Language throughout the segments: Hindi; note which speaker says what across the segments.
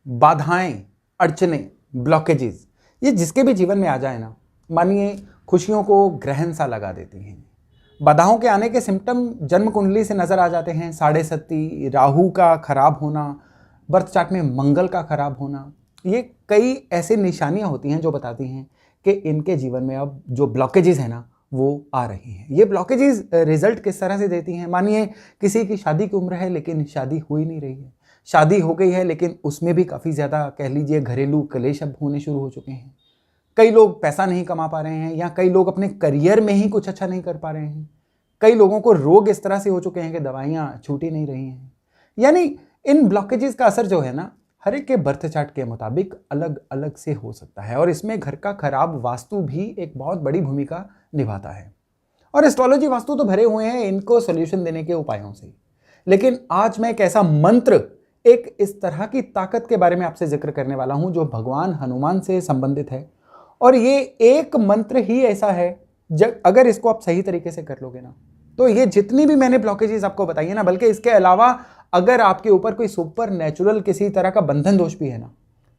Speaker 1: बाधाएं, अड़चने, ब्लॉकेजेस, ये जिसके भी जीवन में आ जाए ना, मानिए खुशियों को ग्रहण सा लगा देती हैं। बाधाओं के आने के सिम्टम जन्म कुंडली से नजर आ जाते हैं। साढ़े सती, राहु का खराब होना, बर्थ चार्ट में मंगल का खराब होना, ये कई ऐसे निशानियां होती हैं जो बताती हैं कि इनके जीवन में अब जो ब्लॉकेजेस है ना वो आ रही हैं। ये ब्लॉकेजेस रिजल्ट किस तरह से देती हैं? मानिए किसी की शादी की उम्र है लेकिन शादी हो ही नहीं रही है, शादी हो गई है लेकिन उसमें भी काफ़ी ज़्यादा कह लीजिए घरेलू कलेश अब होने शुरू हो चुके हैं। कई लोग पैसा नहीं कमा पा रहे हैं, या कई लोग अपने करियर में ही कुछ अच्छा नहीं कर पा रहे हैं। कई लोगों को रोग इस तरह से हो चुके हैं कि दवाइयाँ छूट ही नहीं रही हैं। यानी इन ब्लॉकेजेस का असर जो है ना, हर एक के बर्थ चार्ट के मुताबिक अलग अलग से हो सकता है, और इसमें घर का खराब वास्तु भी एक बहुत बड़ी भूमिका निभाता है। और एस्ट्रोलॉजी वास्तु तो भरे हुए हैं इनको सोल्यूशन देने के उपायों से, लेकिन आज मैं एक ऐसा मंत्र, एक इस तरह की ताकत के बारे में आपसे जिक्र करने वाला हूं जो भगवान हनुमान से संबंधित है। और ये एक मंत्र ही ऐसा है, जब अगर इसको आप सही तरीके से कर लोगे ना, तो ये जितनी भी मैंने ब्लॉकेजेस आपको बताई है ना, बल्कि इसके अलावा अगर आपके ऊपर कोई सुपर नेचुरल किसी तरह का बंधन दोष भी है ना,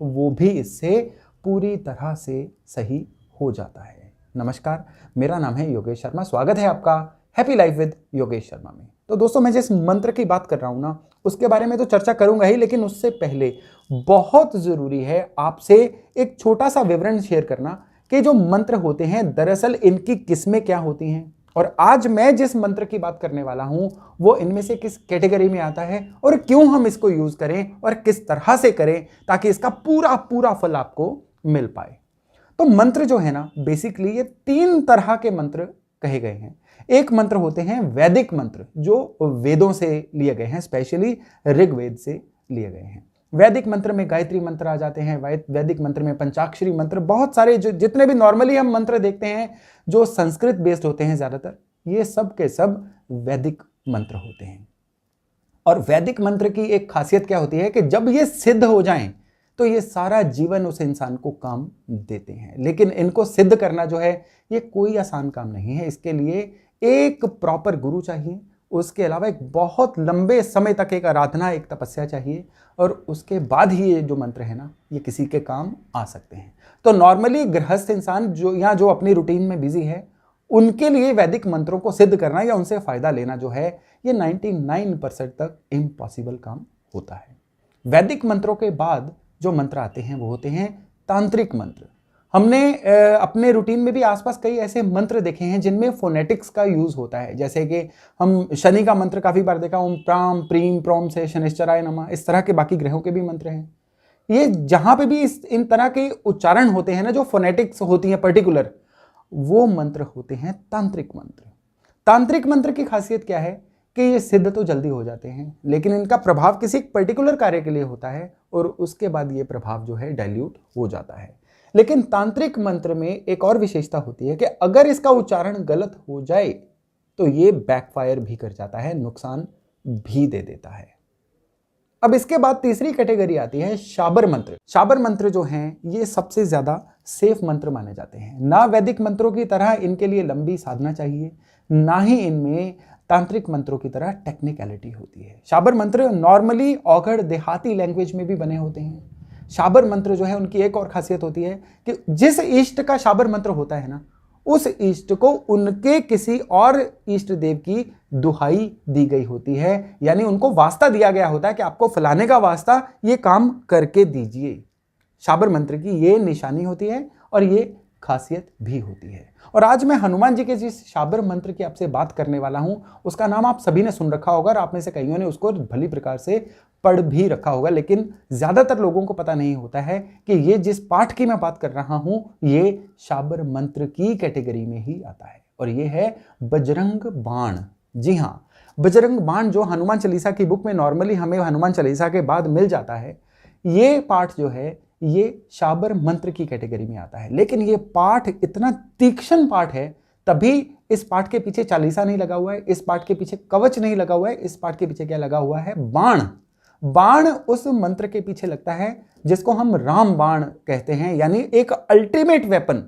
Speaker 1: वो भी इससे पूरी तरह से सही हो जाता है। नमस्कार, मेरा नाम है योगेश शर्मा, स्वागत है आपका happy life with Yogesh Sharma में। तो दोस्तों, मैं जिस मंत्र की बात कर रहा हूं ना, उसके बारे में तो चर्चा करूंगा ही, लेकिन उससे पहले बहुत जरूरी है आपसे एक छोटा सा विवरण शेयर करना कि जो मंत्र होते हैं दरअसल इनकी किस्में क्या होती हैं, और आज मैं जिस मंत्र की बात करने वाला हूं वो इनमें से किस कैटेगरी में आता है, और क्यों हम इसको यूज करें और किस तरह से करें ताकि इसका पूरा पूरा फल आपको मिल पाए। तो मंत्र जो है ना, बेसिकली ये 3 तरह के मंत्र कहे गए हैं। एक मंत्र होते हैं वैदिक मंत्र, जो वेदों से लिए गए हैं, स्पेशली ऋग्वेद से लिए गए हैं। वैदिक मंत्र में गायत्री मंत्र आ जाते हैं, वैदिक मंत्र में पंचाक्षरी मंत्र, बहुत सारे जो जितने भी नॉर्मली हम मंत्र देखते हैं जो संस्कृत बेस्ड होते हैं ज्यादातर, ये सब के सब वैदिक मंत्र होते हैं। और वैदिक मंत्र की एक खासियत क्या होती है कि जब ये सिद्ध हो जाएं तो ये सारा जीवन उस इंसान को काम देते हैं। लेकिन इनको सिद्ध करना जो है ये कोई आसान काम नहीं है। इसके लिए एक प्रॉपर गुरु चाहिए, उसके अलावा एक बहुत लंबे समय तक एक आराधना, एक तपस्या चाहिए, और उसके बाद ही ये जो मंत्र है ना ये किसी के काम आ सकते हैं। तो नॉर्मली गृहस्थ इंसान जो अपनी रूटीन में बिजी है, उनके लिए वैदिक मंत्रों को सिद्ध करना या उनसे फायदा लेना जो है ये 99% तक इम्पॉसिबल काम होता है। वैदिक मंत्रों के बाद जो मंत्र आते हैं वो होते हैं तांत्रिक मंत्र। हमने अपने रूटीन में भी आसपास कई ऐसे मंत्र देखे हैं जिनमें फोनेटिक्स का यूज होता है, जैसे कि हम शनि का मंत्र काफी बार देखा, ओम प्राम प्रीम प्रोम से शनिश्चराय नमः, इस तरह के बाकी ग्रहों के भी मंत्र हैं। ये जहां पे भी इन तरह के उच्चारण होते हैं ना, जो फोनेटिक्स होती है पर्टिकुलर, वो मंत्र होते हैं तांत्रिक मंत्र। तांत्रिक मंत्र की खासियत क्या है कि ये सिद्ध तो जल्दी हो जाते हैं, लेकिन इनका प्रभाव किसी पर्टिकुलर कार्य के लिए होता है और उसके बाद ये प्रभाव जो है डाइल्यूट हो जाता है। लेकिन तांत्रिक मंत्र में एक और विशेषता होती है कि अगर इसका उच्चारण गलत हो जाए तो ये बैकफायर भी कर जाता है, नुकसान भी दे देता है। अब इसके बाद तीसरी कैटेगरी आती है शाबर मंत्र। शाबर मंत्र जो हैं ये सबसे ज्यादा सेफ मंत्र माने जाते हैं। ना वैदिक मंत्रों की तरह इनके लिए लंबी साधना चाहिए, ना ही इनमें तांत्रिक मंत्रों की तरह टेक्निकलिटी होती है। शाबर मंत्र नॉर्मली औघड़ देहाती लैंग्वेज में भी बने होते हैं। शाबर मंत्र जो है उनकी एक और खासियत होती है कि जिस इष्ट का शाबर मंत्र होता है ना, उस इष्ट को उनके किसी और इष्ट देव की दुहाई दी गई होती है, यानी उनको वास्ता दिया गया होता है कि आपको फलाने का वास्ता ये काम करके दीजिए। शाबर मंत्र की ये निशानी होती है और ये खासियत भी होती है। और आज मैं हनुमान जी के जिस शाबर मंत्र की आपसे बात करने वाला हूं उसका नाम आप सभी ने सुन रखा होगा, और आप में से कईयों ने उसको भली प्रकार से पढ़ भी रखा होगा, लेकिन ज्यादातर लोगों को पता नहीं होता है कि ये जिस पाठ की मैं बात कर रहा हूं ये शाबर मंत्र की कैटेगरी में ही आता है, और ये है बजरंग बाण। जी हां, बजरंग बाण जो हनुमान चालीसा की बुक में नॉर्मली हमें हनुमान चालीसा के बाद मिल जाता है, ये पाठ जो है ये शाबर मंत्र की कैटेगरी में आता है। लेकिन ये पाठ इतना तीक्ष्ण पाठ है, तभी इस पाठ के पीछे चालीसा नहीं लगा हुआ है, इस पाठ के पीछे कवच नहीं लगा हुआ है, इस पाठ के पीछे क्या लगा हुआ है? बाण। बाण उस मंत्र के पीछे लगता है जिसको हम राम बाण कहते हैं, यानी एक अल्टीमेट वेपन।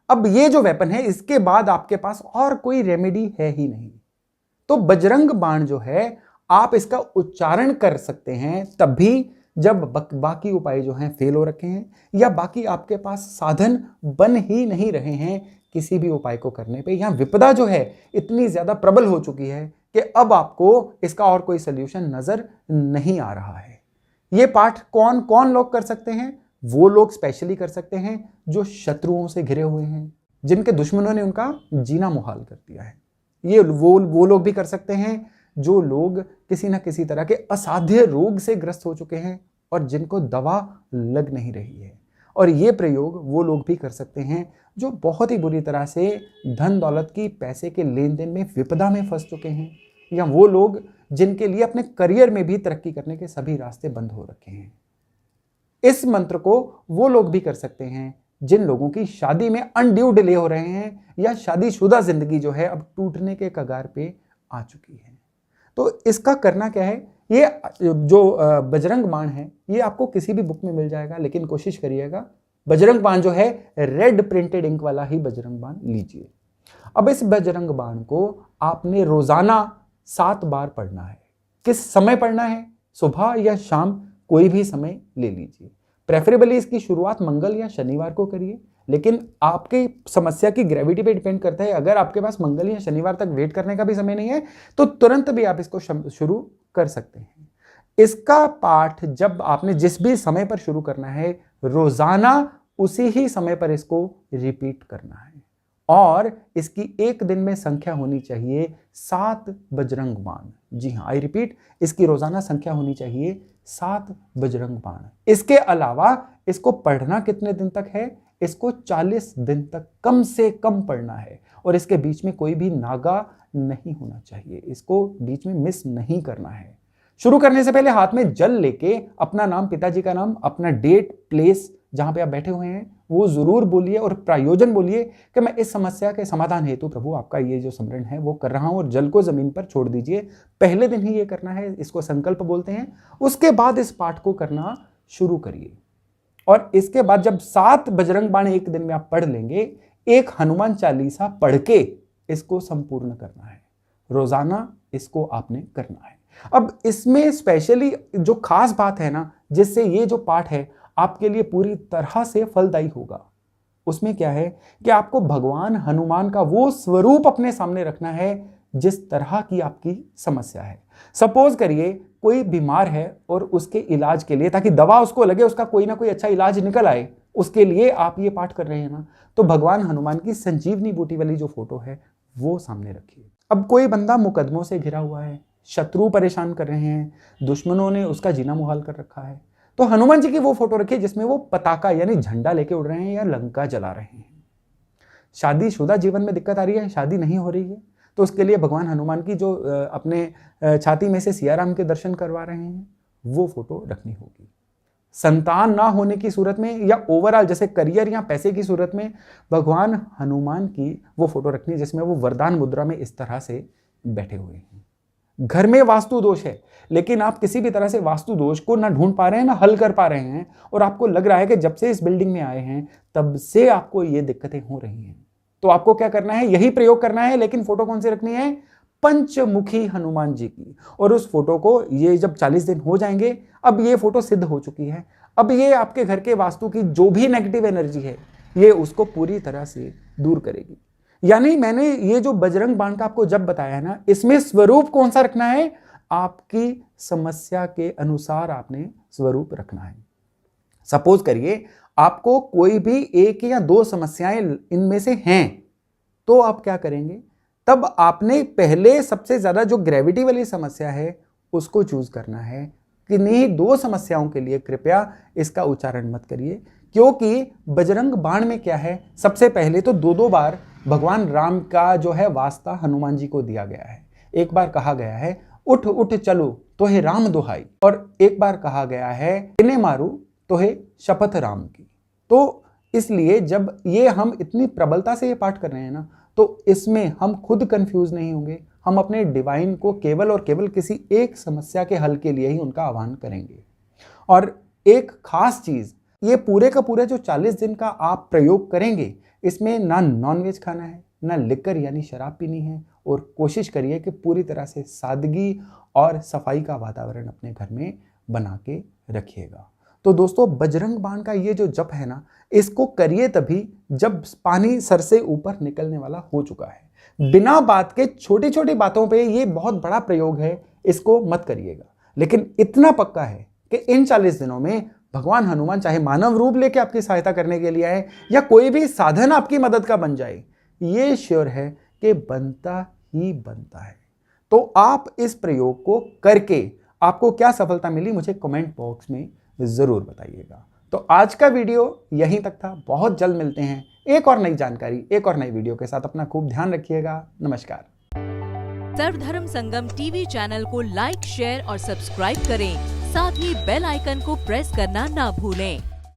Speaker 1: अब ये जो वेपन है इसके बाद आपके पास और कोई रेमेडी है ही नहीं। तो बजरंग बाण जो है आप इसका उच्चारण कर सकते हैं तभी जब बाकी उपाय जो हैं फेल हो रखे हैं, या बाकी आपके पास साधन बन ही नहीं रहे हैं किसी भी उपाय को करने पे, या विपदा जो है इतनी ज्यादा प्रबल हो चुकी है कि अब आपको इसका और कोई सोल्यूशन नजर नहीं आ रहा है। ये पाठ कौन कौन लोग कर सकते हैं? वो लोग स्पेशली कर सकते हैं जो शत्रुओं से घिरे हुए हैं, जिनके दुश्मनों ने उनका जीना मुहाल कर दिया है। ये वो लोग भी कर सकते हैं जो लोग किसी ना किसी तरह के असाध्य रोग से ग्रस्त हो चुके हैं और जिनको दवा लग नहीं रही है। और ये प्रयोग वो लोग भी कर सकते हैं जो बहुत ही बुरी तरह से धन दौलत की, पैसे के लेन देन में विपदा में फंस चुके हैं, या वो लोग जिनके लिए अपने करियर में भी तरक्की करने के सभी रास्ते बंद हो रखे हैं। इस मंत्र को वो लोग भी कर सकते हैं जिन लोगों की शादी में अनड्यू डिले हो रहे हैं, या शादीशुदा जिंदगी जो है अब टूटने के कगार पे आ चुकी है। तो इसका करना क्या है? ये जो बजरंग बाण है ये आपको किसी भी बुक में मिल जाएगा, लेकिन कोशिश करिएगा बजरंग बाण जो है रेड प्रिंटेड इंक वाला ही बजरंग बाण लीजिए। अब इस बजरंग बाण को आपने रोजाना 7 बार पढ़ना है। किस समय पढ़ना है? सुबह या शाम, कोई भी समय ले लीजिए। प्रेफरेबली इसकी शुरुआत मंगल या शनिवार को करिए, लेकिन आपके समस्या की ग्रेविटी पे डिपेंड करता है। अगर आपके पास मंगल या शनिवार तक वेट करने का भी समय नहीं है तो तुरंत भी आप इसको शुरू कर सकते हैं। इसका पाठ जब आपने जिस भी समय पर शुरू करना है, रोजाना उसी ही समय पर इसको रिपीट करना है, और इसकी एक दिन में संख्या होनी चाहिए 7 बजरंग बाण। जी हाँ, आई रिपीट, इसकी रोजाना संख्या होनी चाहिए 7 बजरंग बाण। इसके अलावा इसको पढ़ना कितने दिन तक है? इसको 40 दिन तक कम से कम पढ़ना है, और इसके बीच में कोई भी नागा नहीं होना चाहिए। इसको बीच में मिस नहीं करना है। शुरू करने से पहले हाथ में जल लेके अपना नाम, पिताजी का नाम, अपना डेट, प्लेस जहां पे आप बैठे हुए हैं वो जरूर बोलिए, और प्रायोजन बोलिए कि मैं इस समस्या के समाधान हेतु प्रभु आपका ये जो स्मरण है वो कर रहा हूं, और जल को जमीन पर छोड़ दीजिए। पहले दिन ही ये करना है, इसको संकल्प बोलते हैं। उसके बाद इस पाठ को करना शुरू करिए, और इसके बाद जब 7 बजरंग बाण एक दिन में आप पढ़ लेंगे, एक हनुमान चालीसा पढ़ के इसको संपूर्ण करना है। रोजाना इसको आपने करना है। अब इसमें स्पेशली जो खास बात है ना, जिससे ये जो पाठ है आपके लिए पूरी तरह से फलदायी होगा, उसमें क्या है कि आपको भगवान हनुमान का वो स्वरूप अपने सामने रखना है जिस तरह की आपकी समस्या है। सपोज करिए कोई बीमार है और उसके इलाज के लिए, ताकि दवा उसको लगे, उसका कोई ना कोई अच्छा इलाज निकल आए, उसके लिए आप ये पाठ कर रहे हैं ना, तो भगवान हनुमान की संजीवनी बूटी वाली जो फोटो है वो सामने रखिए। अब कोई बंदा मुकदमों से घिरा हुआ है, शत्रु परेशान कर रहे हैं, दुश्मनों ने उसका जीना मुहाल कर रखा है, तो हनुमान जी की वो फोटो रखिए जिसमें वो पताका यानी झंडा लेके उड़ रहे हैं या लंका जला रहे हैं। शादीशुदा जीवन में दिक्कत आ रही है, शादी नहीं हो रही है, तो उसके लिए भगवान हनुमान की जो अपने छाती में से सियाराम के दर्शन करवा रहे हैं वो फोटो रखनी होगी। संतान ना होने की सूरत में या ओवरऑल जैसे करियर या पैसे की सूरत में भगवान हनुमान की वो फोटो रखनी है जिसमें वो वरदान मुद्रा में इस तरह से बैठे हुए हैं। घर में वास्तु दोष है, लेकिन आप किसी भी तरह से वास्तु दोष को ना ढूंढ पा रहे हैं ना हल कर पा रहे हैं, और आपको लग रहा है कि जब से इस बिल्डिंग में आए हैं तब से आपको ये दिक्कतें हो रही हैं, तो आपको क्या करना है? यही प्रयोग करना है। लेकिन फोटो कौन सी रखनी है? पंचमुखी हनुमान जी की। और उस फोटो को ये जब 40 दिन हो जाएंगे, अब ये फोटो सिद्ध हो चुकी है, अब ये आपके घर के वास्तु की जो भी नेगेटिव एनर्जी है ये उसको पूरी तरह से दूर करेगी। यानी मैंने ये जो बजरंग बाण का आपको जब बताया है ना, इसमें स्वरूप कौन सा रखना है? आपकी समस्या के अनुसार आपने स्वरूप रखना है। सपोज करिए आपको कोई भी 1 या 2 समस्याएं इनमें से हैं, तो आप क्या करेंगे? तब आपने पहले सबसे ज्यादा जो ग्रेविटी वाली समस्या है उसको चूज करना है। किन्हीं 2 समस्याओं के लिए कृपया इसका उच्चारण मत करिए, क्योंकि बजरंग बाण में क्या है? सबसे पहले तो 2-2 बार भगवान राम का जो है वास्ता हनुमान जी को दिया गया है। एक बार कहा गया है उठ उठ चलो तो हे राम दुहाई, और एक बार कहा गया है इन्हें मारू तो हे शपथ राम की। तो इसलिए जब ये हम इतनी प्रबलता से ये पाठ कर रहे हैं ना, तो इसमें हम खुद कंफ्यूज नहीं होंगे। हम अपने डिवाइन को केवल और केवल किसी एक समस्या के हल के लिए ही उनका आह्वान करेंगे। और एक खास चीज, ये पूरे का पूरा जो 40 दिन का आप प्रयोग करेंगे, इसमें ना नॉनवेज खाना है, ना लिकर यानी शराब पीनी है, और कोशिश करिए कि पूरी तरह से सादगी और सफाई का वातावरण अपने घर में बना के रखिएगा। तो दोस्तों, बजरंग बाण का ये जो जप है ना, इसको करिए तभी जब पानी सर से ऊपर निकलने वाला हो चुका है। बिना बात के छोटी छोटी बातों पे ये बहुत बड़ा प्रयोग है, इसको मत करिएगा। लेकिन इतना पक्का है कि इन 40 दिनों में भगवान हनुमान चाहे मानव रूप लेके आपकी सहायता करने के लिए आए या कोई भी साधन आपकी मदद का बन जाए, ये श्योर है कि बनता ही बनता है। तो आप इस प्रयोग को करके आपको क्या सफलता मिली, मुझे कमेंट बॉक्स में जरूर बताइएगा। तो आज का वीडियो यहीं तक था। बहुत जल्द मिलते हैं एक और नई जानकारी, एक और नई वीडियो के साथ। अपना खूब ध्यान रखिएगा। नमस्कार।
Speaker 2: सर्वधर्म संगम टीवी चैनल को लाइक, शेयर और सब्सक्राइब करें। साथ ही बेल आइकन को प्रेस करना ना भूलें।